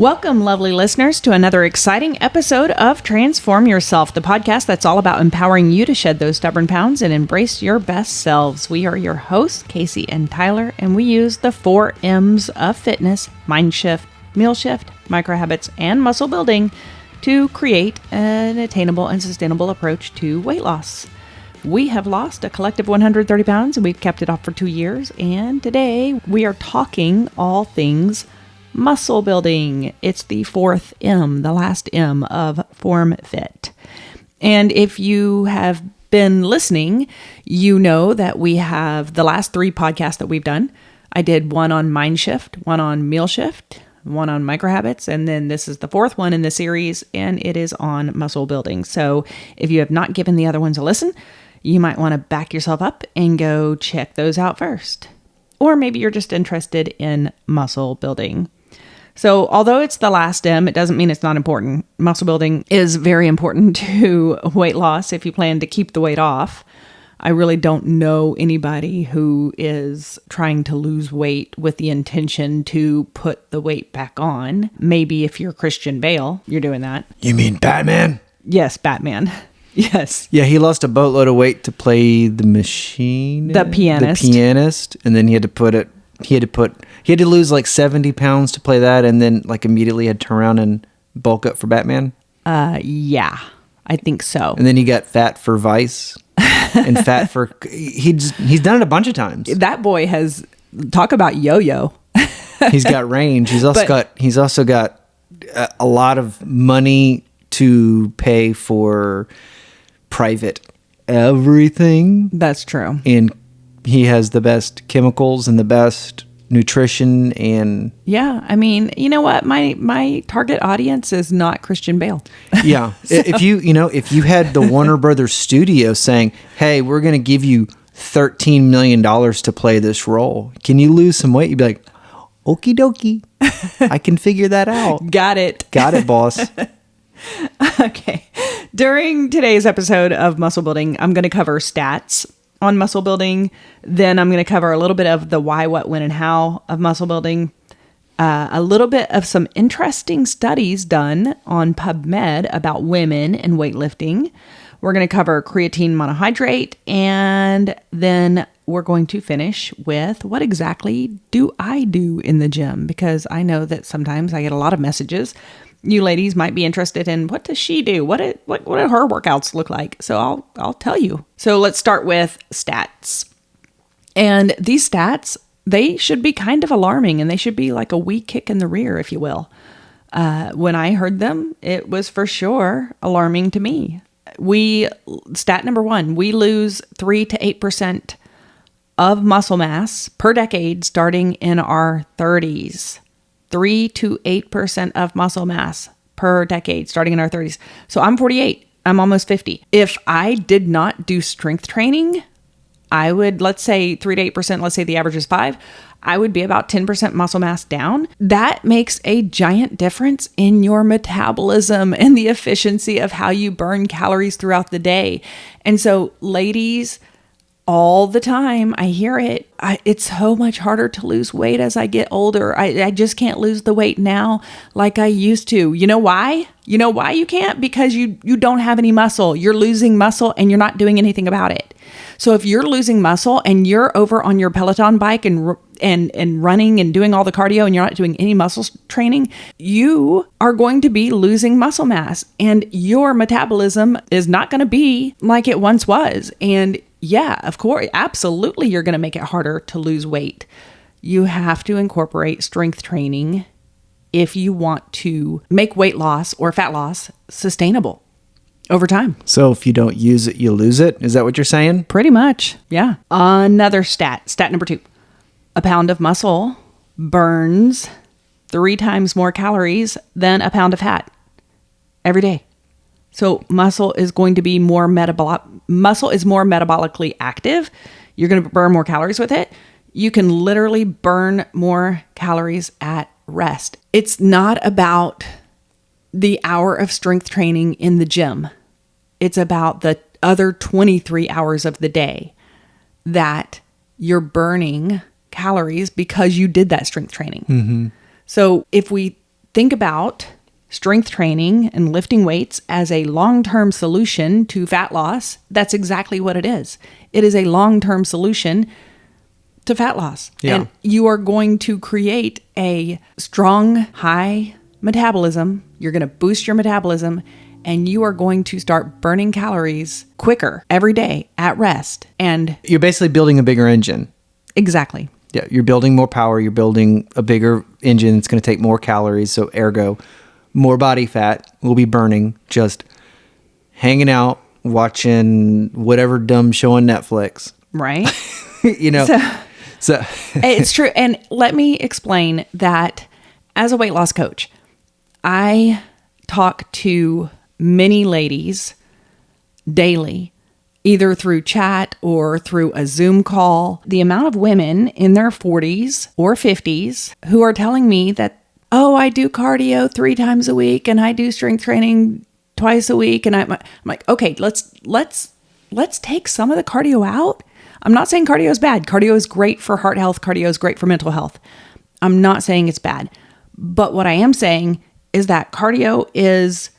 Welcome, lovely listeners, to another exciting episode of Transform Yourself, the podcast that's all about empowering you to shed those stubborn pounds and embrace your best selves. We are your hosts, Kacy and Tyler, and we use the 4 M's of fitness, mind shift, meal shift, micro habits, and muscle building to create an attainable and sustainable approach to weight loss. We have lost a collective 130 pounds and we've kept it off for 2 years. And today we are talking all things muscle building. It's the 4th M, the last M of Form Fit. And if you have been listening, you know that we have the last 3 podcasts that we've done. I did one on mind shift, one on meal shift, one on micro habits, and then this is the 4th one in the series, and it is on muscle building. So if you have not given the other ones a listen, you might want to back yourself up and go check those out first. Or maybe you're just interested in muscle building. So although it's the last M, it doesn't mean it's not important. Muscle building is very important to weight loss if you plan to keep the weight off. I really don't know anybody who is trying to lose weight with the intention to put the weight back on. Maybe if you're Christian Bale, you're doing that. You mean Batman? Yes, Batman. Yes. Yeah, he lost a boatload of weight to play the machine. The pianist. The pianist. And then he had to lose like 70 pounds to play that, and then like immediately had to turn around and bulk up for Batman. Yeah, I think so. And then he got fat for Vice and fat for, he's done it a bunch of times. That boy has, talk about yo-yo. He's got range. He's also got a lot of money to pay for private everything. That's true. And he has the best chemicals and the best nutrition. And yeah, I mean, you know what? My target audience is not Christian Bale. Yeah. So. If you had the Warner Brothers studio saying, hey, we're going to give you $13 million to play this role, can you lose some weight? You'd be like, okie dokie. I can figure that out. Got it, boss. Okay. During today's episode of Muscle Building, I'm going to cover stats on muscle building. Then I'm going to cover a little bit of the why, what, when, and how of muscle building. A little bit of some interesting studies done on PubMed about women and weightlifting. We're going to cover creatine monohydrate. And then we're going to finish with what exactly do I do in the gym? Because I know that sometimes I get a lot of messages. You ladies might be interested in what does she do? What do her workouts look like? So I'll tell you. So let's start with stats. And these stats, they should be kind of alarming, and they should be like a wee kick in the rear, if you will. When I heard them, it was for sure alarming to me. Stat number 1, we lose 3 to 8% of muscle mass per decade starting in our 30s. 3 to 8% of muscle mass per decade starting in our 30s. So I'm 48. I'm almost 50. If I did not do strength training, I would, let's say 3 to 8%, let's say the average is 5, I would be about 10% muscle mass down. That makes a giant difference in your metabolism and the efficiency of how you burn calories throughout the day. And so ladies, all the time, I hear it. It's so much harder to lose weight as I get older. I just can't lose the weight now like I used to. You know why? You know why you can't? Because you don't have any muscle. You're losing muscle and you're not doing anything about it. So if you're losing muscle and you're over on your Peloton bike and running and doing all the cardio and you're not doing any muscle training, you are going to be losing muscle mass and your metabolism is not going to be like it once was. And yeah, of course, absolutely, you're going to make it harder to lose weight. You have to incorporate strength training if you want to make weight loss or fat loss sustainable over time. So if you don't use it, you lose it? Is that what you're saying? Pretty much, yeah. Another stat number 2. A pound of muscle burns 3 times more calories than a pound of fat every day. So muscle is going to be more metabolically active. You're going to burn more calories with it. You can literally burn more calories at rest. It's not about the hour of strength training in the gym. It's about the other 23 hours of the day that you're burning calories because you did that strength training. Mm-hmm. So if we think about strength training and lifting weights as a long-term solution to fat loss, that's exactly what it is. It is a long-term solution to fat loss. Yeah. And you are going to create a strong, high metabolism. You're going to boost your metabolism, and you are going to start burning calories quicker every day at rest. And You're basically building a bigger engine. exactly. Yeah, you're building more power. You're building a bigger engine. It's going to take more calories. So ergo, more body fat will be burning just hanging out, watching whatever dumb show on Netflix. Right? So It's true. And let me explain that as a weight loss coach, I talk to many ladies daily, either through chat or through a Zoom call. The amount of women in their 40s or 50s who are telling me that, oh, I do cardio 3 times a week and I do strength training twice a week. And I'm like, okay, let's take some of the cardio out. I'm not saying cardio is bad. Cardio is great for heart health. Cardio is great for mental health. I'm not saying it's bad. But what I am saying is that cardio is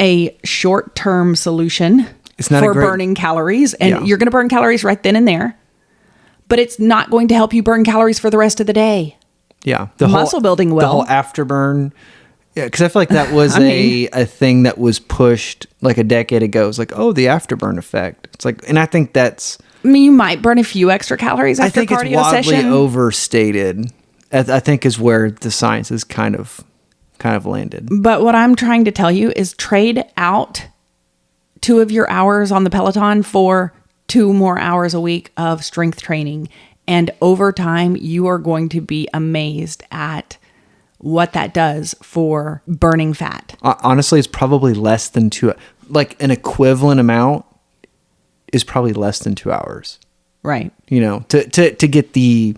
a short-term solution for burning calories. And you're going to burn calories right then and there. But it's not going to help you burn calories for the rest of the day. Yeah. Muscle building will. The whole afterburn. Yeah, because I feel like that was a thing that was pushed like a decade ago. It's like, oh, the afterburn effect. It's like, and I think that's... I mean, you might burn a few extra calories after a cardio session. I think it's wildly overstated. I think is where the science is kind of landed. But what I'm trying to tell you is trade out 2 of your hours on the Peloton for 2 more hours a week of strength training. And over time, you are going to be amazed at what that does for burning fat. Honestly, it's probably less than 2. Like an equivalent amount is probably less than 2 hours. Right. To get the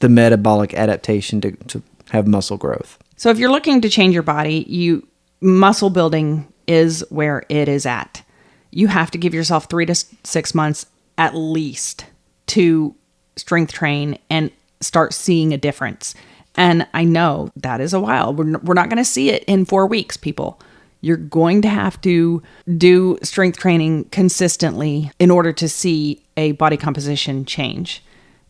metabolic adaptation to have muscle growth. So if you're looking to change your body, muscle building is where it is at. You have to give yourself 3 to 6 months at least to strength train and start seeing a difference. And I know that is a while. We're not going to see it in 4 weeks, people. You're going to have to do strength training consistently in order to see a body composition change.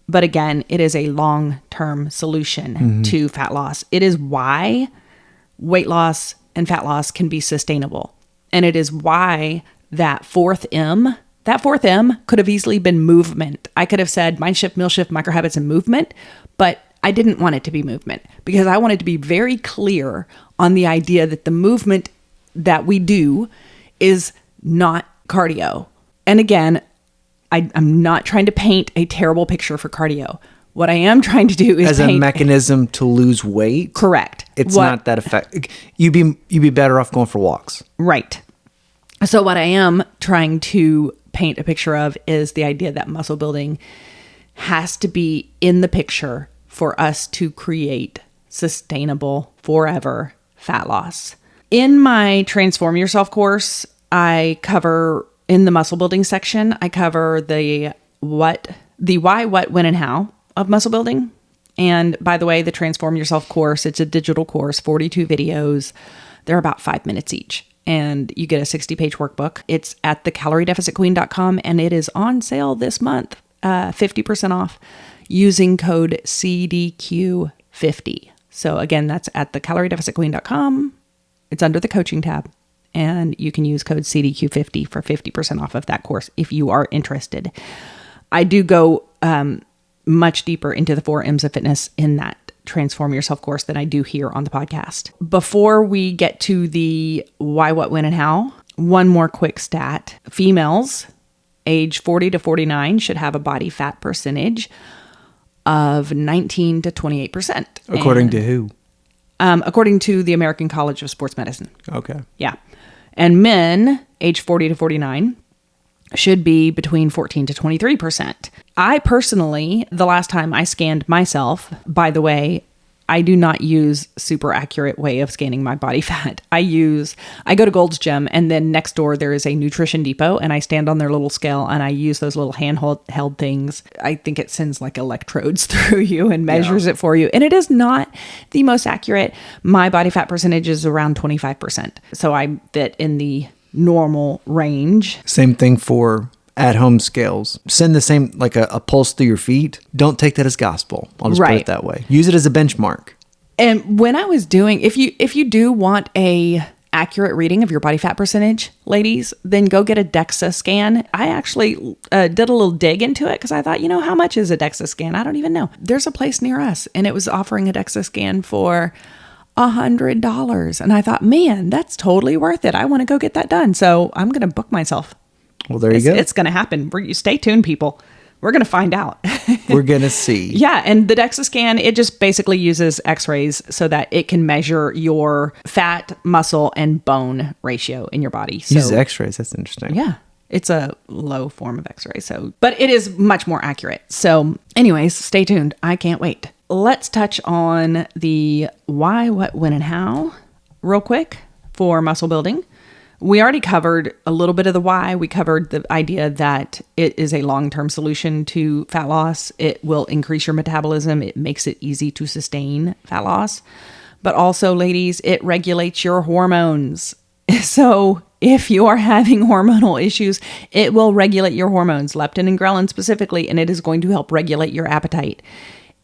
But again, it is a long-term solution to fat loss. It is why weight loss and fat loss can be sustainable. And it is why that fourth M could have easily been movement. I could have said mind shift, meal shift, micro habits, and movement, but I didn't want it to be movement because I wanted to be very clear on the idea that the movement that we do is not cardio. And again, I'm not trying to paint a terrible picture for cardio. What I am trying to do is as a mechanism to lose weight. Correct. It's not that effective. You'd be better off going for walks. Right. So what I am trying to paint a picture of is the idea that muscle building has to be in the picture for us to create sustainable, forever fat loss. In my Transform Yourself course, I cover, in the muscle building section, I cover the why, what, when, and how of muscle building. And by the way, the Transform Yourself course, it's a digital course, 42 videos. They're about 5 minutes each. And you get a 60-page workbook. It's at thecaloriedeficitqueen.com, and it is on sale this month, 50% off, using code CDQ50. So again, that's at thecaloriedeficitqueen.com. It's under the coaching tab, and you can use code CDQ50 for 50% off of that course if you are interested. I do go much deeper into the 4 M's of fitness in that Transform Yourself course than I do here on the podcast. Before we get to the why, what, when, and how, one more quick stat. Females age 40 to 49 should have a body fat percentage of 19 to 28%. According to who? According to the American College of Sports Medicine. Okay. Yeah. And men age 40 to 49 should be between 14 to 23%. I personally, the last time I scanned myself, by the way, I do not use super accurate way of scanning my body fat. I go to Gold's Gym, and then next door there is a nutrition depot, and I stand on their little scale and I use those little handheld things. I think it sends like electrodes through you and measures it for you. And it is not the most accurate. My body fat percentage is around 25%. So I fit in the normal range. Same thing for at-home scales. Send the same, like a pulse through your feet. Don't take that as gospel. I'll just put it that way. Use it as a benchmark. And when I was doing, if you do want a accurate reading of your body fat percentage, ladies, then go get a DEXA scan. I actually did a little dig into it because I thought, how much is a DEXA scan? I don't even know. There's a place near us, and it was offering a DEXA scan for $100. And I thought, man, that's totally worth it. I want to go get that done. So I'm going to book myself. Well, there you go. It's going to happen. Stay tuned, people. We're going to find out. We're going to see. Yeah. And the DEXA scan, it just basically uses x-rays so that it can measure your fat, muscle, and bone ratio in your body. So, uses x-rays. That's interesting. Yeah. It's a low form of x-ray. But it is much more accurate. So anyways, stay tuned. I can't wait. Let's touch on the why, what, when, and how real quick for muscle building. We already covered a little bit of the why. We covered the idea that it is a long-term solution to fat loss. It will increase your metabolism. It makes it easy to sustain fat loss. But also, ladies, it regulates your hormones. So if you are having hormonal issues, it will regulate your hormones, leptin and ghrelin specifically, and it is going to help regulate your appetite.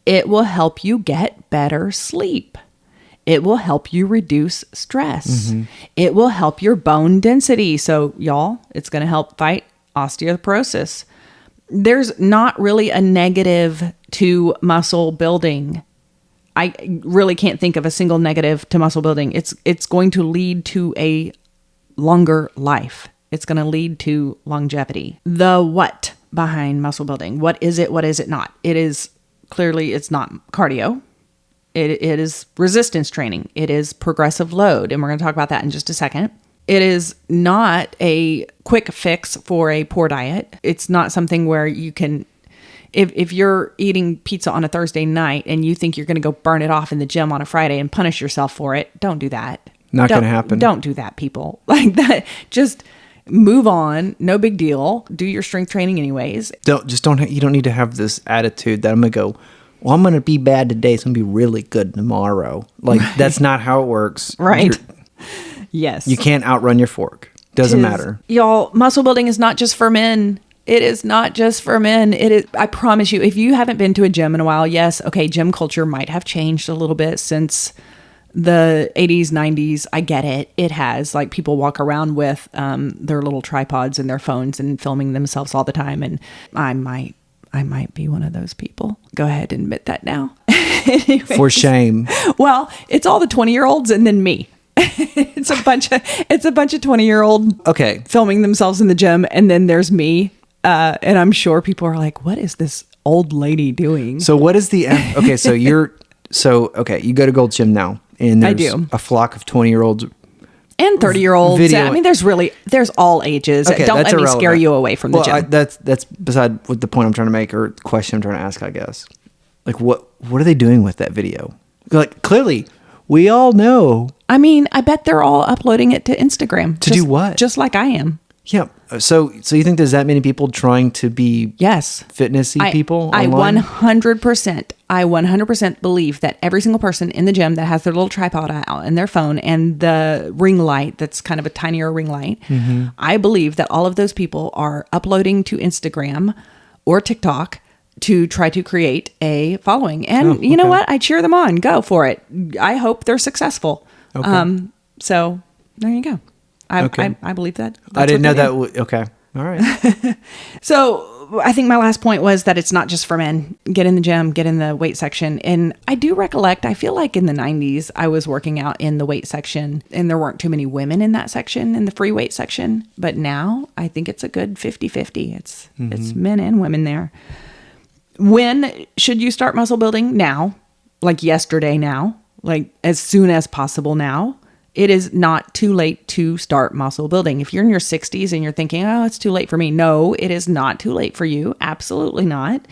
It will help you get better sleep. It will help you reduce stress. Mm-hmm. It will help your bone density. So y'all, it's going to help fight osteoporosis. There's not really a negative to muscle building. I really can't think of a single negative to muscle building. It's going to lead to a longer life. It's going to lead to longevity. The what behind muscle building? What is it? What is it not? It is clearly, it's not cardio. It is resistance training. It is progressive load. And we're going to talk about that in just a second. It is not a quick fix for a poor diet. It's not something where you can, if you're eating pizza on a Thursday night and you think you're going to go burn it off in the gym on a Friday and punish yourself for it, don't do that. Not going to happen. Don't do that, people. Like that. Just move on. No big deal. Do your strength training anyways. You don't need to have this attitude that I'm going to go, well, I'm going to be bad today, so I'm going to be really good tomorrow. Like, that's not how it works. Right. Yes. You can't outrun your fork. Doesn't matter. Y'all, muscle building is not just for men. It is not just for men. It is, I promise you, if you haven't been to a gym in a while, yes, okay, gym culture might have changed a little bit since the 80s, 90s. I get it. It has. Like, people walk around with their little tripods and their phones and filming themselves all the time. And I might be one of those people. Go ahead and admit that now. Anyways, for shame. Well, it's all the 20-year-olds and then me. It's a bunch of 20-year-old filming themselves in the gym, and then there's me. And I'm sure people are like, what is this old lady doing? So what is the you go to Gold's Gym now, and there's a flock of 20-year-olds and 30-year-olds. I mean, there's all ages. Okay, don't let me scare you away from the gym. That's beside what the point I'm trying to make, or the question I'm trying to ask, I guess. Like, what are they doing with that video? Like, clearly, we all know. I mean, I bet they're all uploading it to Instagram. Do what? Just like I am. Yeah. So you think there's that many people trying to be fitnessy people online? I 100% believe that every single person in the gym that has their little tripod out and their phone and the ring light that's kind of a tinier ring light, mm-hmm. I believe that all of those people are uploading to Instagram or TikTok to try to create a following. And you know what? I cheer them on. Go for it. I hope they're successful. Okay. So there you go. I believe that. I didn't know that. Okay. All right. So I think my last point was that it's not just for men. Get in the gym, get in the weight section. And I do recollect, I feel like in the 90s, I was working out in the weight section and there weren't too many women in that section, in the free weight section. But now I think it's a good 50-50. It's men and women there. When should you start muscle building? Now, like yesterday now, like as soon as possible now. It is not too late to start muscle building. If you're in your 60s and you're thinking, oh, it's too late for me. No, it is not too late for you. Absolutely not.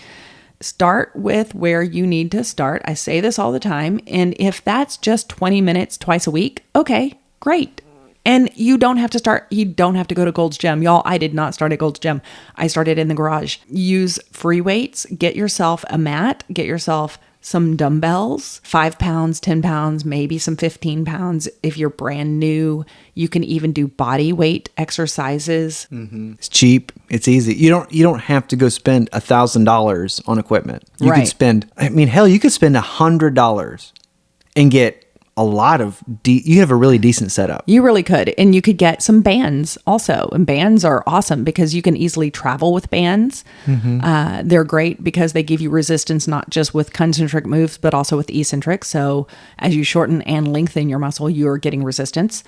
Start with where you need to start. I say this all the time. And if that's just 20 minutes twice a week, okay, great. And you don't have to go to Gold's Gym. Y'all, I did not start at Gold's Gym. I started in the garage. Use free weights. Get yourself a mat. Get yourself some dumbbells, 5 pounds, 10 pounds, maybe some 15 pounds. If you're brand new, you can even do body weight exercises. Mm-hmm. It's cheap. It's easy. You don't have to go spend $1,000 on equipment. You could spend, hell, you could spend $100 and get a lot of, you have a really decent setup. You really could. And you could get some bands also. And bands are awesome because you can easily travel with bands. Mm-hmm. They're great because they give you resistance, not just with concentric moves, but also with eccentric. So as you shorten and lengthen your muscle, you're getting resistance.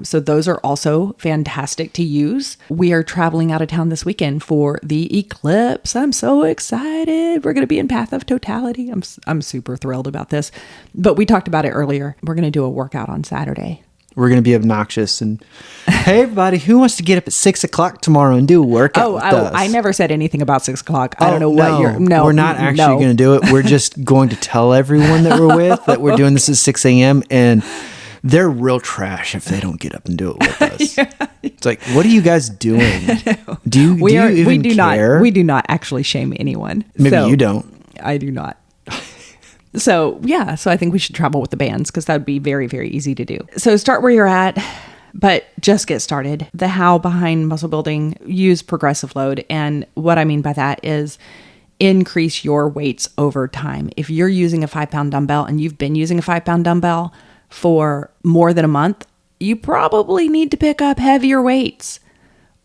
So those are also fantastic to use. We are traveling out of town this weekend for the eclipse. I'm so excited. We're going to be in Path of Totality. I'm super thrilled about this. But we talked about it earlier. We're going to do a workout on Saturday. We're going to be obnoxious and, hey, everybody, who wants to get up at 6 o'clock tomorrow and do a workout with us? I never said anything about 6 o'clock. I don't know what you're... No, we're not actually going to do it. We're just going to tell everyone that we're with that we're doing this at 6 a.m. and they're real trash if they don't get up and do it with us. It's like, what are you guys doing? Do you even care? We do not actually shame anyone. Maybe you don't. I do not. So I think we should travel with the bands because that would be very, very easy to do. So start where you're at, but just get started. The how behind muscle building, use progressive load. And what I mean by that is increase your weights over time. If you're using a 5-pound dumbbell and you've been using a 5-pound dumbbell for more than a month, you probably need to pick up heavier weights.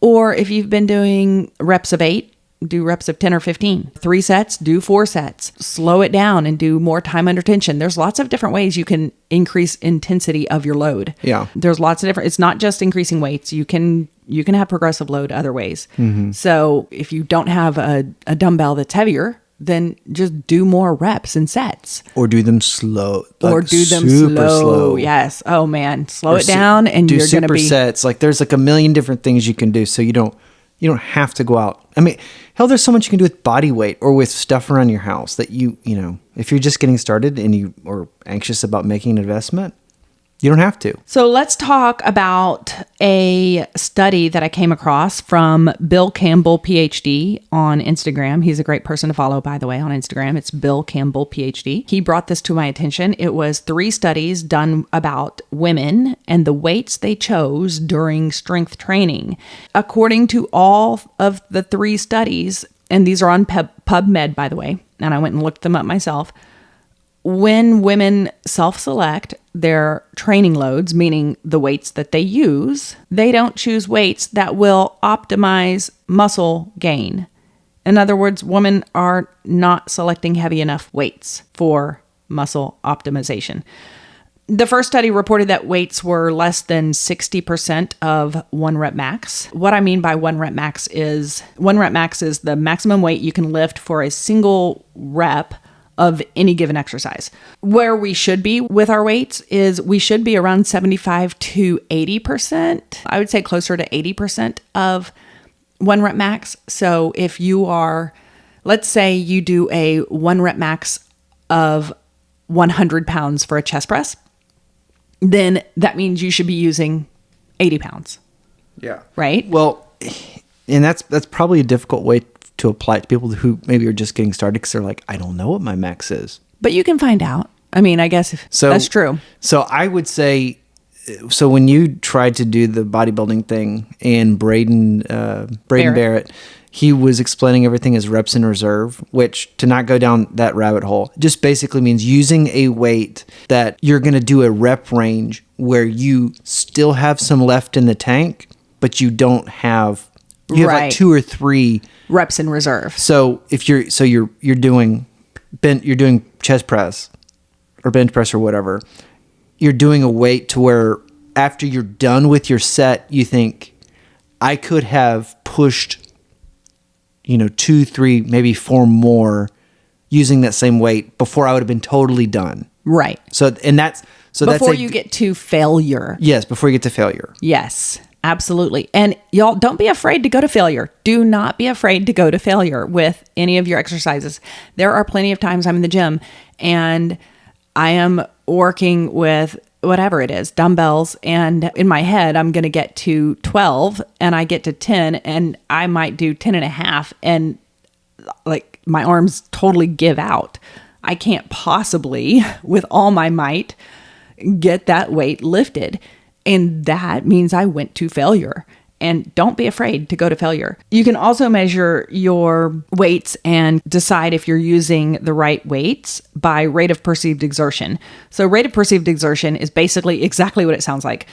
Or if you've been doing reps of 8, do reps of 10 or 15. 3 sets, do 4 sets. Slow it down and do more time under tension. There's lots of different ways you can increase intensity of your load. Yeah. There's lots of different, it's not just increasing weights. You can have progressive load other ways. Mm-hmm. So if you don't have a dumbbell that's heavier, then just do more reps and sets. Or do them slow. Or do them super slow. Yes. Oh man. Slow it down and you're going to be... Do supersets. Like there's like a million different things you can do. So you don't have to go out. I mean, hell, there's so much you can do with body weight or with stuff around your house that you know, if you're just getting started and you are anxious about making an investment, you don't have to. So let's talk about a study that I came across from Bill Campbell, PhD, on Instagram. He's a great person to follow, by the way, on Instagram. It's Bill Campbell, PhD. He brought this to my attention. It was 3 studies done about women and the weights they chose during strength training. According to all of the 3 studies, and these are on PubMed, by the way, and I went and looked them up myself, when women self-select their training loads, meaning the weights that they use, they don't choose weights that will optimize muscle gain. In other words, women are not selecting heavy enough weights for muscle optimization. The first study reported that weights were less than 60% of 1 rep max. What I mean by 1 rep max is 1 rep max is the maximum weight you can lift for a single rep of any given exercise. Where we should be with our weights is we should be around 75 to 80%. I would say closer to 80% of 1 rep max. So if you are, let's say you do a 1 rep max of 100 pounds for a chest press, then that means you should be using 80 pounds. Yeah. Right? Well, and that's probably a difficult way to apply it to people who maybe are just getting started because they're like, I don't know what my max is. But you can find out. I mean, I guess that's true. So I would say, so when you tried to do the bodybuilding thing and Braden Barrett, he was explaining everything as reps in reserve, which, to not go down that rabbit hole, just basically means using a weight that you're going to do a rep range where you still have some left in the tank, but you don't have, you have like 2 or 3 reps in reserve. So if you're doing chest press or bench press or whatever, you're doing a weight to where after you're done with your set, you think, I could have pushed, 2, 3, maybe 4 more using that same weight before I would have been totally done. Right. So before you get to failure. Yes, before you get to failure. Yes, Absolutely. And y'all, don't be afraid to go to failure. Do not be afraid to go to failure with any of your exercises. There are plenty of times I'm in the gym and I am working with whatever it is, dumbbells. And in my head, I'm going to get to 12 and I get to 10 and I might do 10 and a half. And like my arms totally give out. I can't possibly, with all my might, get that weight lifted. And that means I went to failure. And don't be afraid to go to failure. You can also measure your weights and decide if you're using the right weights by rate of perceived exertion. So rate of perceived exertion is basically exactly what it sounds like.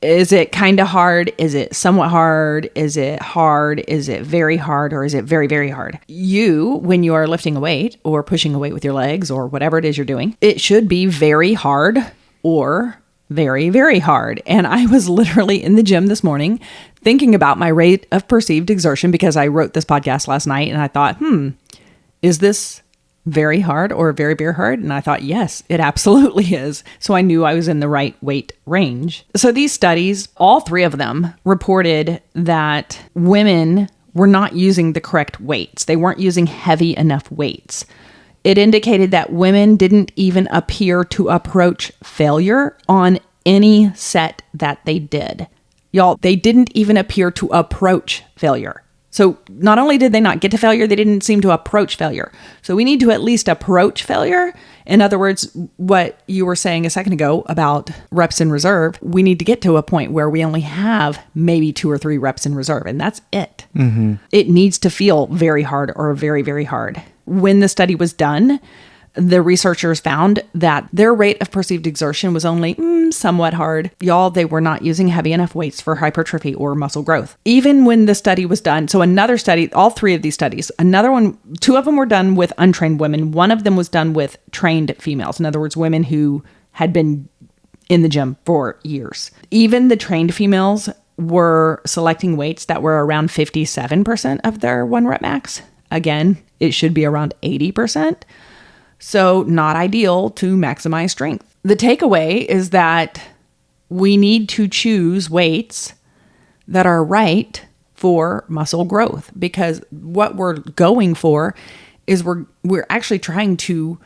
Is it kind of hard? Is it somewhat hard? Is it hard? Is it very hard? Or is it very, very hard? You, when you are lifting a weight or pushing a weight with your legs or whatever it is you're doing, it should be very hard or very, very hard. And I was literally in the gym this morning thinking about my rate of perceived exertion because I wrote this podcast last night and I thought, is this very hard or very, very hard? And I thought, yes, it absolutely is. So I knew I was in the right weight range. So these studies, all three of them reported that women were not using the correct weights. They weren't using heavy enough weights. It indicated that women didn't even appear to approach failure on any set that they did. Y'all, they didn't even appear to approach failure. So not only did they not get to failure, they didn't seem to approach failure. So we need to at least approach failure. In other words, what you were saying a second ago about reps in reserve, we need to get to a point where we only have maybe 2 or 3 reps in reserve, and that's it. Mm-hmm. It needs to feel very hard or very, very hard. When the study was done, the researchers found that their rate of perceived exertion was only somewhat hard. Y'all, they were not using heavy enough weights for hypertrophy or muscle growth. Even when the study was done, so another study, all 3 of these studies, another one, 2 of them were done with untrained women. One of them was done with trained females. In other words, women who had been in the gym for years. Even the trained females were selecting weights that were around 57% of their 1 rep max. Again, it should be around 80%. So not ideal to maximize strength. The takeaway is that we need to choose weights that are right for muscle growth, because what we're going for is we're actually trying to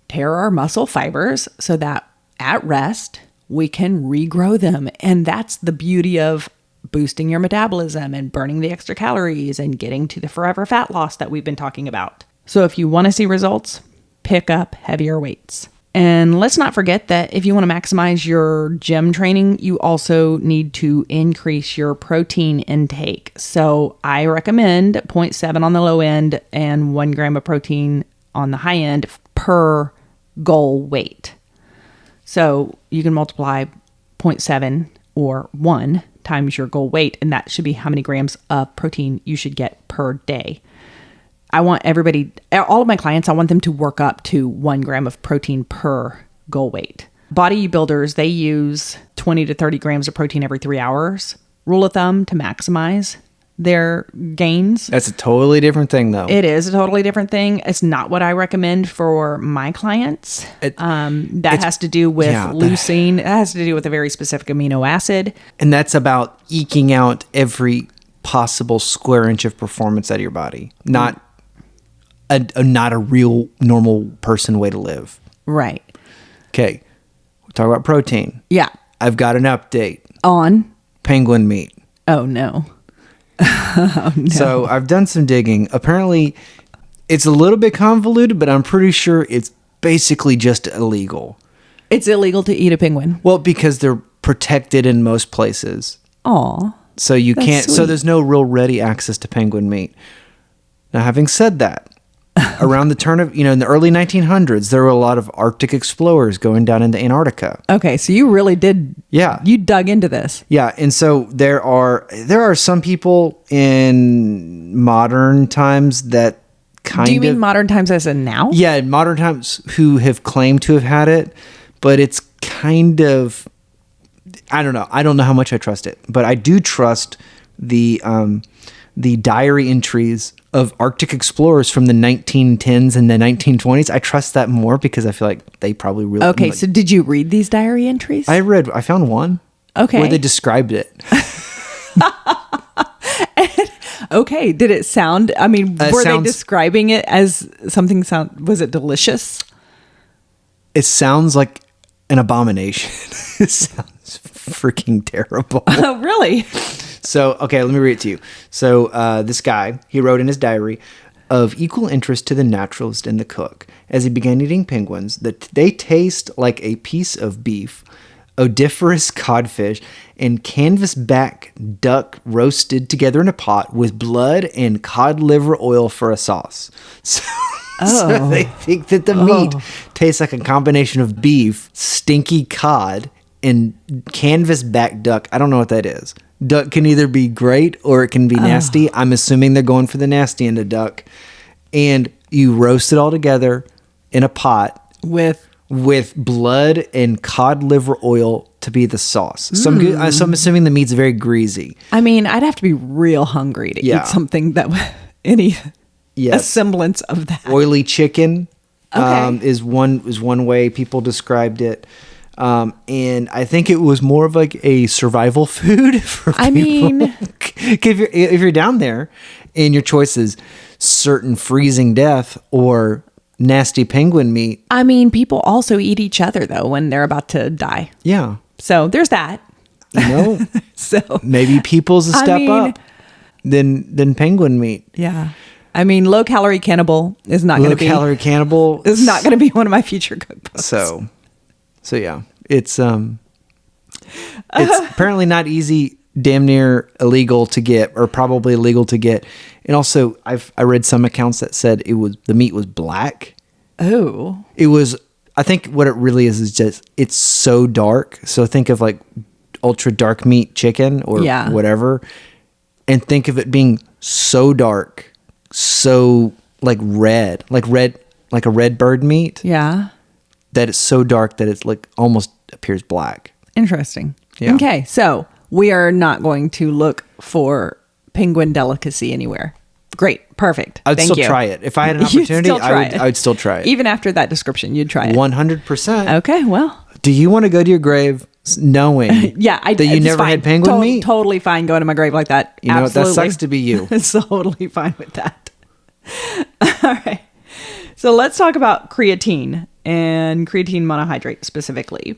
tear our muscle fibers so that at rest we can regrow them. And that's the beauty of boosting your metabolism and burning the extra calories and getting to the forever fat loss that we've been talking about. So if you want to see results, pick up heavier weights. And let's not forget that if you want to maximize your gym training, you also need to increase your protein intake. So I recommend 0.7 on the low end and 1 gram of protein on the high end per goal weight. So you can multiply 0.7 or 1 times your goal weight, and that should be how many grams of protein you should get per day. I want everybody, all of my clients, I want them to work up to 1 gram of protein per goal weight. Bodybuilders, they use 20 to 30 grams of protein every 3 hours. Rule of thumb to maximize their gains. That's a totally different thing, though. It is a totally different thing. It's not what I recommend for my clients. That has to do with leucine. It has to do with a very specific amino acid. And that's about eking out every possible square inch of performance out of your body. Not a real normal person way to live. Right. Okay. We'll talk about protein. Yeah. I've got an update. On? Penguin meat. Oh, no. Oh, no. So I've done some digging. Apparently, it's a little bit convoluted, but I'm pretty sure it's basically just illegal. It's illegal to eat a penguin? Well, because they're protected in most places. Aw. So you can't. Sweet. So there's no real ready access to penguin meat. Now, having said that, around the turn of, in the early 1900s, there were a lot of Arctic explorers going down into Antarctica. Okay, so you really did. Yeah. You dug into this. Yeah, and so there are some people in modern times that kind of. Do you mean modern times as in now? Yeah, in modern times who have claimed to have had it, but it's kind of. I don't know. I don't know how much I trust it, but I do trust the diary entries of Arctic explorers from the 1910s and the 1920s. I trust that more because I feel like they probably really... Okay, so did you read these diary entries? I found one. Okay. Where they described it. Okay. Did it sound, I mean, were they describing it as something was it delicious? It sounds like an abomination. It sounds freaking terrible. Oh, really? So, okay, let me read it to you. So, this guy, he wrote in his diary, of equal interest to the naturalist and the cook, as he began eating penguins, that they taste like a piece of beef, odoriferous codfish, and canvasback duck roasted together in a pot with blood and cod liver oil for a sauce. So they think that the meat tastes like a combination of beef, stinky cod, and canvasback duck. I don't know what that is. Duck can either be great or it can be nasty. I'm assuming they're going for the nasty end of duck. And you roast it all together in a pot with blood and cod liver oil to be the sauce. So I'm assuming the meat's very greasy. I mean, I'd have to be real hungry to eat something that a semblance of that. Oily chicken is one way people described it. And I think it was more of like a survival food for people. I mean, if you're down there and your choice is certain freezing death or nasty penguin meat. I mean, people also eat each other though when they're about to die. Yeah. So there's that. You know, so maybe people's a step up than penguin meat. Yeah. I mean, low calorie cannibal is not going to be. Low calorie cannibal is not going to be one of my future cookbooks. So yeah, it's apparently not easy, damn near illegal to get, or probably illegal to get. And also, I read some accounts that said the meat was black. Oh, it was. I think what it really is just it's so dark. So think of like ultra dark meat chicken or whatever, and think of it being so dark, so like a red bird meat. Yeah. That it's so dark that it's like almost appears black. Interesting. Yeah. Okay, so we are not going to look for penguin delicacy anywhere. Great, perfect. I'd still try it. If I had an opportunity, I would still try it. Even after that description, you'd try it. 100%. Okay, well. Do you want to go to your grave knowing that you never had penguin meat? Totally fine going to my grave like that. You know, that sucks to be you. It's totally fine with that. All right. So let's talk about creatine and creatine monohydrate specifically.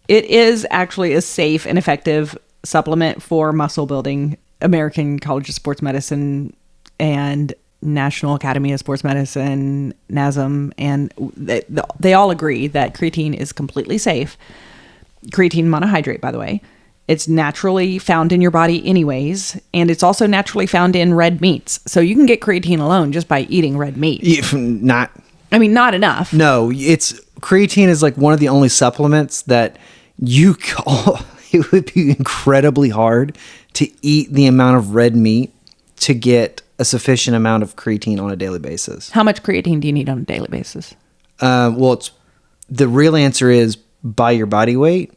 It is actually a safe and effective supplement for muscle building. American College of Sports Medicine and National Academy of Sports Medicine, NASM, and they all agree that creatine is completely safe. Creatine monohydrate, by the way. It's naturally found in your body anyways, and it's also naturally found in red meats. So you can get creatine alone just by eating red meat. Not enough. No, creatine is like one of the only supplements that it would be incredibly hard to eat the amount of red meat to get a sufficient amount of creatine on a daily basis. How much creatine do you need on a daily basis? The real answer is by your body weight,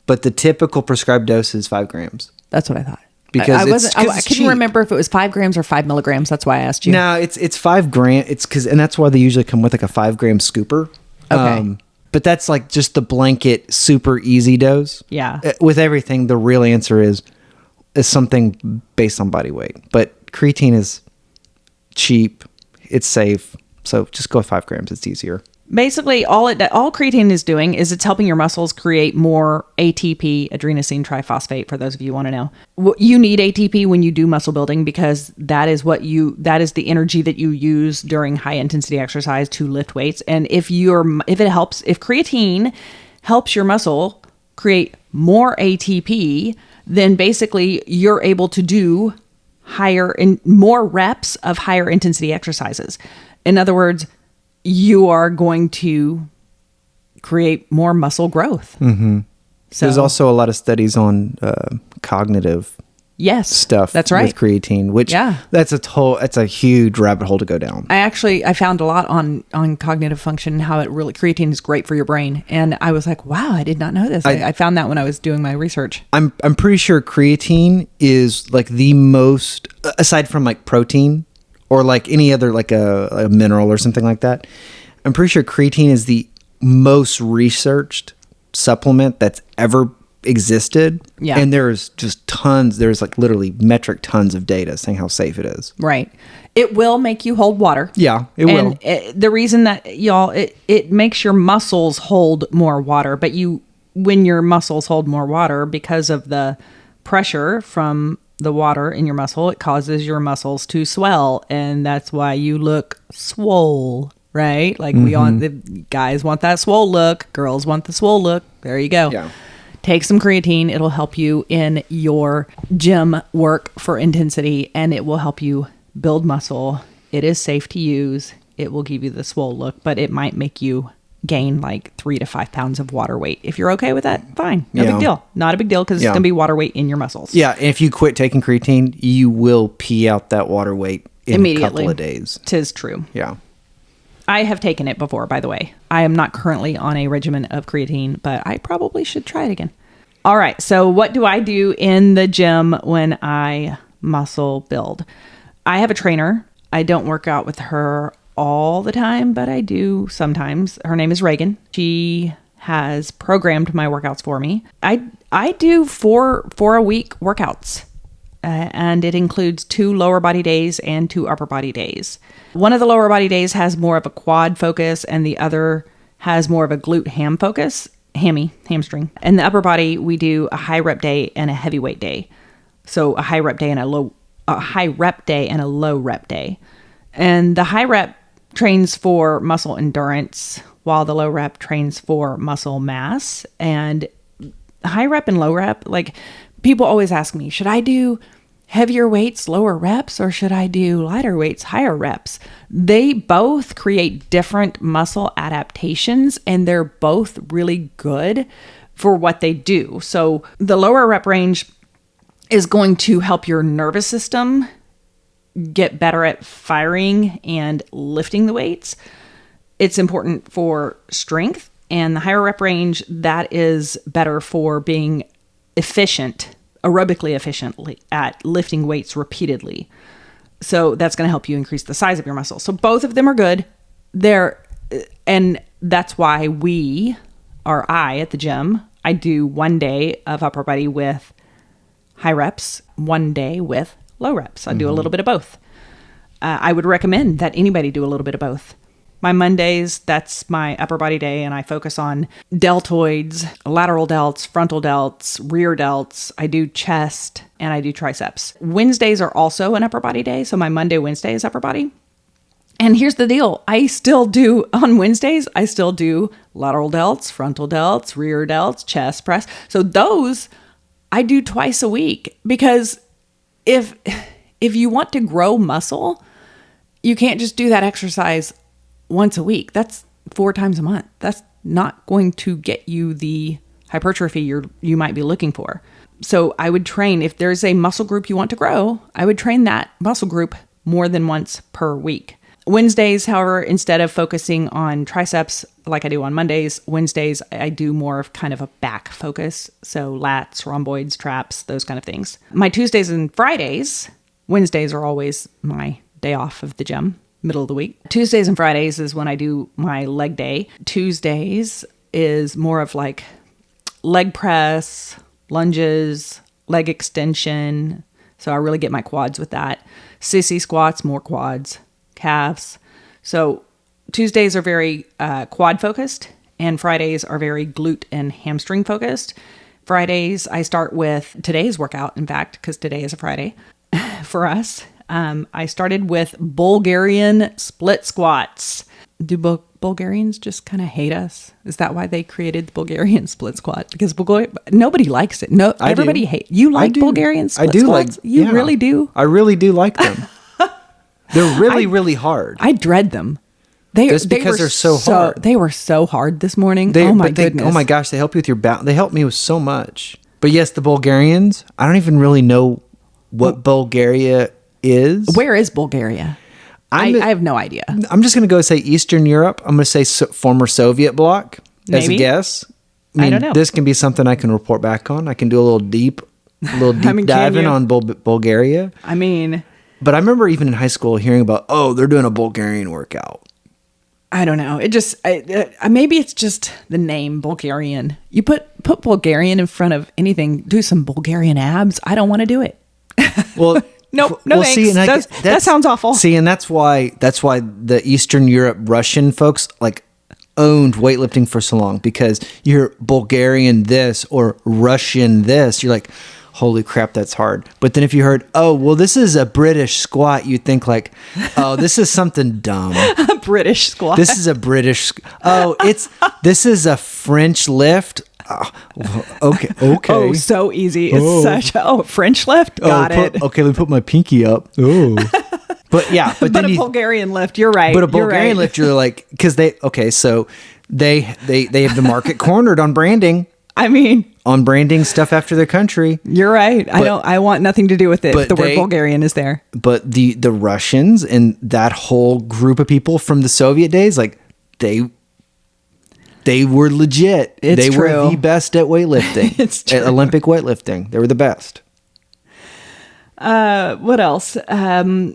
but the typical prescribed dose is 5 grams. That's what I thought. Because I couldn't remember if it was 5 grams or 5 milligrams. That's why I asked you. No, it's 5 grams. And that's why they usually come with like a 5 gram scooper. Okay. But that's like just the blanket super easy dose. Yeah. With everything, the real answer is something based on body weight. But creatine is cheap. It's safe. So just go with 5 grams. It's easier. Basically, all creatine is doing is it's helping your muscles create more ATP, adenosine triphosphate, for those of you who want to know. You need ATP when you do muscle building because that is the energy that you use during high intensity exercise to lift weights. And if creatine helps your muscle create more ATP, then basically you're able to do higher and more reps of higher intensity exercises. In other words, you are going to create more muscle growth. Mm-hmm. So there's also a lot of studies on cognitive stuff. That's right. With creatine, which that's a huge rabbit hole to go down. I found a lot on cognitive function and how creatine is great for your brain. And I was like, wow, I did not know this. I found that when I was doing my research. I'm pretty sure creatine is like the most, aside from like protein, or like any other, like a mineral or something like that. I'm pretty sure creatine is the most researched supplement that's ever existed. Yeah. And there's just tons, there's like literally metric tons of data saying how safe it is. Right. It will make you hold water. Yeah, it will. And the reason that it makes your muscles hold more water, but when your muscles hold more water because of the pressure from the water in your muscle, it causes your muscles to swell, and that's why you look swole, right? Like the guys want that swole look, girls want the swole look. There you go. Yeah. Take some creatine. It'll help you in your gym work for intensity, and it will help you build muscle. It is safe to use. It will give you the swole look, but it might make you gain like 3 to 5 pounds of water weight. If you're okay with that, fine. No big deal. Not a big deal because it's going to be water weight in your muscles. Yeah. And if you quit taking creatine, you will pee out that water weight in immediately. a couple of days. 'Tis true. Yeah. I have taken it before, by the way. I am not currently on a regimen of creatine, but I probably should try it again. All right. So what do I do in the gym when I muscle build? I have a trainer. I don't work out with her all the time, but I do sometimes. Her name is Reagan. She has programmed my workouts for me. I do four a week workouts, and it includes 2 lower body days and 2 upper body days. One of the lower body days has more of a quad focus, and the other has more of a glute hamstring. And the upper body, we do a high rep day and a heavyweight day. So a high rep day and a low rep day. And the high rep trains for muscle endurance, while the low rep trains for muscle mass. And high rep and low rep, like people always ask me, should I do heavier weights, lower reps, or should I do lighter weights, higher reps? They both create different muscle adaptations, and they're both really good for what they do. So the lower rep range is going to help your nervous system get better at firing and lifting the weights. It's important for strength, and the higher rep range, that is better for being aerobically efficiently at lifting weights repeatedly. So that's going to help you increase the size of your muscle. So both of them are good. And that's why I at the gym, I do 1 day of upper body with high reps, 1 day with low reps. I do a little bit of both. I would recommend that anybody do a little bit of both. My Mondays, that's my upper body day, and I focus on deltoids, lateral delts, frontal delts, rear delts. I do chest, and I do triceps. Wednesdays are also an upper body day, so my Monday, Wednesday is upper body. And here's the deal. On Wednesdays, I still do lateral delts, frontal delts, rear delts, chest press. So those I do twice a week, because if you want to grow muscle, you can't just do that exercise once a week. That's 4 times a month. That's not going to get you the hypertrophy you might be looking for. So I would train, if there's a muscle group you want to grow, I would train that muscle group more than once per week. Wednesdays, however, instead of focusing on triceps like I do on Mondays, Wednesdays, I do more of kind of a back focus. So lats, rhomboids, traps, those kind of things. My Tuesdays and Fridays, Wednesdays are always my day off of the gym, middle of the week. Tuesdays and Fridays is when I do my leg day. Tuesdays is more of like leg press, lunges, leg extension. So I really get my quads with that. Sissy squats, more quads, calves. So Tuesdays are very quad focused, and Fridays are very glute and hamstring focused. Fridays, I start with today's workout, in fact, because today is a Friday for us. I started with Bulgarian split squats. Do Bulgarians just kind of hate us? Is that why they created the Bulgarian split squat? Because nobody likes it. No, everybody hates. You like Bulgarian split squats? You really do? I really do like them. They're really hard. I dread them. They're so hard. They were so hard this morning. Oh my goodness. Oh my gosh, they help you with your balance. They help me with so much. But yes, the Bulgarians, I don't even really know what Bulgaria is. Where is Bulgaria? I have no idea. I'm just going to go say Eastern Europe. I'm going to say former Soviet bloc as a guess. I don't know. This can be something I can report back on. I can do a little deep diving on Bulgaria. I mean... But I remember even in high school hearing about, they're doing a Bulgarian workout. I don't know. It just maybe it's just the name Bulgarian. You put Bulgarian in front of anything. Do some Bulgarian abs. I don't want to do it. Well, no, thanks. See, and that sounds awful. See, and that's why the Eastern Europe Russian folks like owned weightlifting for so long, because you're Bulgarian this or Russian this. You're like, holy crap, that's hard. But then if you heard, oh, well, this is a British squat, you'd think like, oh, this is something dumb. A British squat. This is a British. This is a French lift. Oh, okay. Oh, so easy. It's such a French lift. Got it. Okay, let me put my pinky up. Oh. But yeah, but then a Bulgarian lift, you're right. But a Bulgarian lift, you're like, because they have the market cornered on branding. I mean, on branding stuff after their country. You're right. I want nothing to do with it. But the word Bulgarian is there. But the Russians and that whole group of people from the Soviet days, like they were legit. They were the best at weightlifting. It's true. At Olympic weightlifting. They were the best. What else?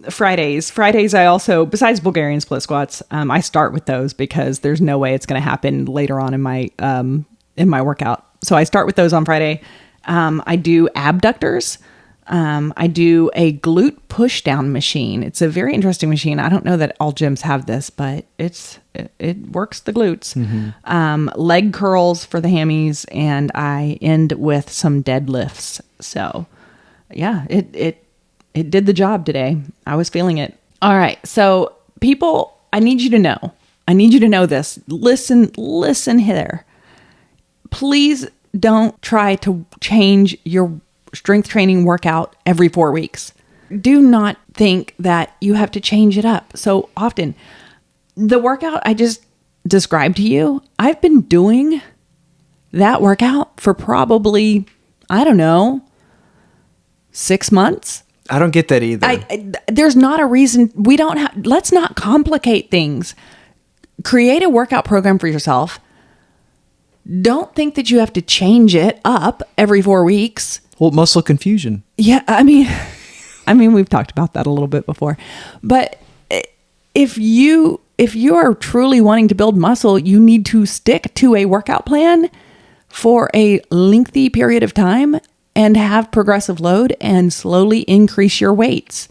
Fridays I also, besides Bulgarian split squats, I start with those because there's no way it's going to happen later on in my workout. So I start with those on Friday. I do abductors. I do a glute push down machine. It's a very interesting machine. I don't know that all gyms have this, but it works the glutes. Mm-hmm. Leg curls for the hammies, and I end with some deadlifts. So yeah, it did the job today. I was feeling it. All right. So people, I need you to know this. Listen here. Please don't try to change your strength training workout every 4 weeks. Do not think that you have to change it up so often. The workout I just described to you, I've been doing that workout for probably, I don't know, 6 months. I don't get that either. There's not a reason let's not complicate things. Create a workout program for yourself. Don't think that you have to change it up every 4 weeks. Well, muscle confusion. Yeah, I mean, we've talked about that a little bit before. But if you are truly wanting to build muscle, you need to stick to a workout plan for a lengthy period of time and have progressive load and slowly increase your weights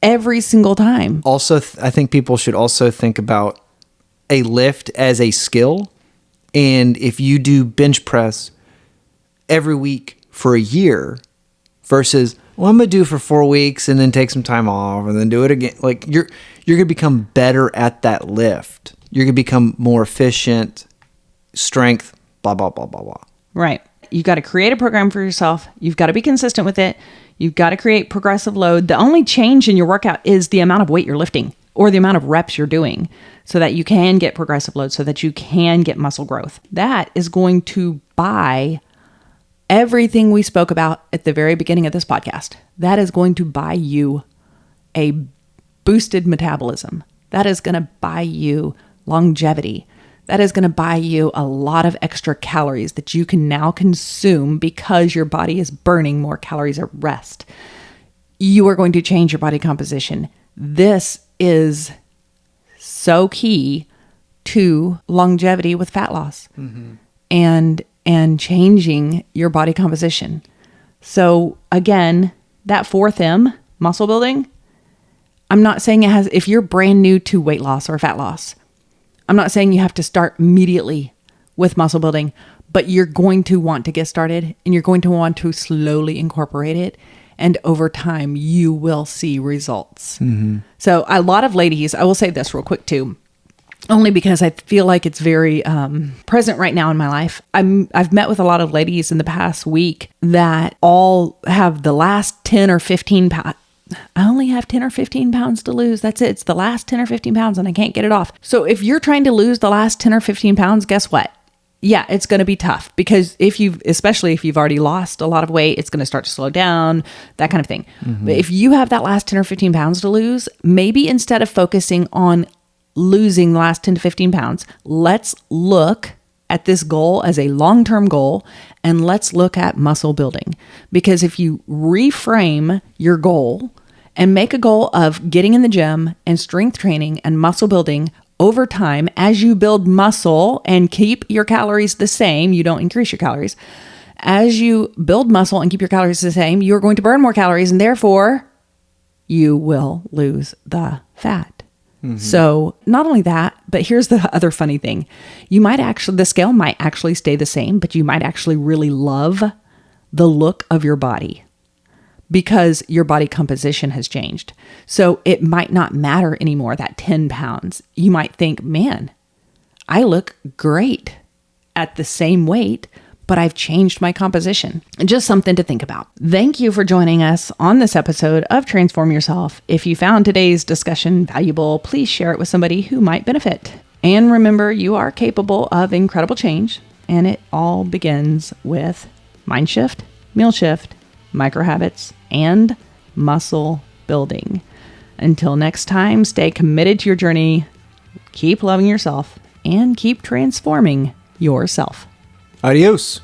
every single time. Also, I think people should also think about a lift as a skill. And if you do bench press every week for a year versus, well, I'm going to do it for 4 weeks and then take some time off and then do it again. Like you're going to become better at that lift. You're going to become more efficient, strength, blah, blah, blah, blah, blah. Right. You've got to create a program for yourself. You've got to be consistent with it. You've got to create progressive load. The only change in your workout is the amount of weight you're lifting or the amount of reps you're doing so that you can get progressive load, so that you can get muscle growth. That is going to buy everything we spoke about at the very beginning of this podcast. That is going to buy you a boosted metabolism. That is going to buy you longevity. That is going to buy you a lot of extra calories that you can now consume because your body is burning more calories at rest. You are going to change your body composition. This is so key to longevity with fat loss and changing your body composition. So again, that fourth M, muscle building, I'm not saying if you're brand new to weight loss or fat loss, I'm not saying you have to start immediately with muscle building, but you're going to want to get started and you're going to want to slowly incorporate it. And over time, you will see results. Mm-hmm. So a lot of ladies, I will say this real quick too, only because I feel like it's very present right now in my life. I've met with a lot of ladies in the past week that all have the last 10 or 15 pounds. I only have 10 or 15 pounds to lose. That's it. It's the last 10 or 15 pounds and I can't get it off. So if you're trying to lose the last 10 or 15 pounds, guess what? Yeah, it's going to be tough because especially if you've already lost a lot of weight, it's going to start to slow down, that kind of thing. Mm-hmm. But if you have that last 10 or 15 pounds to lose, maybe instead of focusing on losing the last 10 to 15 pounds, let's look at this goal as a long-term goal and let's look at muscle building. Because if you reframe your goal and make a goal of getting in the gym and strength training and muscle building over time, as you build muscle and keep your calories the same, you don't increase your calories. As you build muscle and keep your calories the same, you're going to burn more calories, and therefore you will lose the fat. So not only that, but here's the other funny thing. The scale might actually stay the same, but you might actually really love the look of your body because your body composition has changed. So it might not matter anymore, that 10 pounds. You might think, man, I look great at the same weight, but I've changed my composition. Just something to think about. Thank you for joining us on this episode of Transform Yourself. If you found today's discussion valuable, please share it with somebody who might benefit. And remember, you are capable of incredible change, and it all begins with mind shift, meal shift, micro habits, and muscle building. Until next time, stay committed to your journey, keep loving yourself, and keep transforming yourself. Adios.